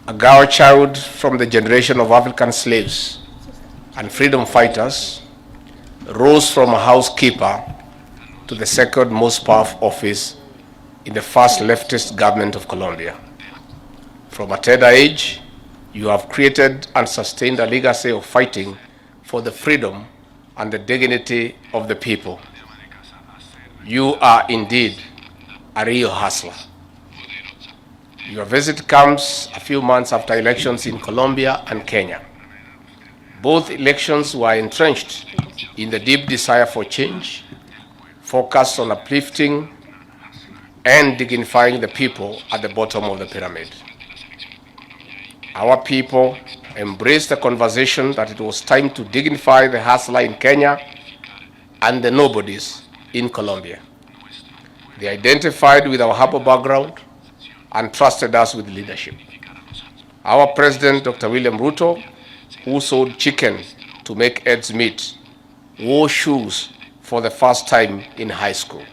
a girl child from the generation of African slaves and freedom fighters, rose from a housekeeper to the second most powerful office in the first leftist government of Colombia. From a tender age, you have created and sustained a legacy of fighting for the freedom and the dignity of the people. You are indeed a real hustler. Your visit comes a few months after elections in Colombia and Kenya. Both elections were entrenched in the deep desire for change, focused on uplifting and dignifying the people at the bottom of the pyramid. Our people embraced the conversation that it was time to dignify the hustler in Kenya and the nobodies in Colombia. They identified with our humble background and trusted us with leadership. Our President, Dr. William Ruto, who sold chicken to make ends meet, wore shoes for the first time in high school.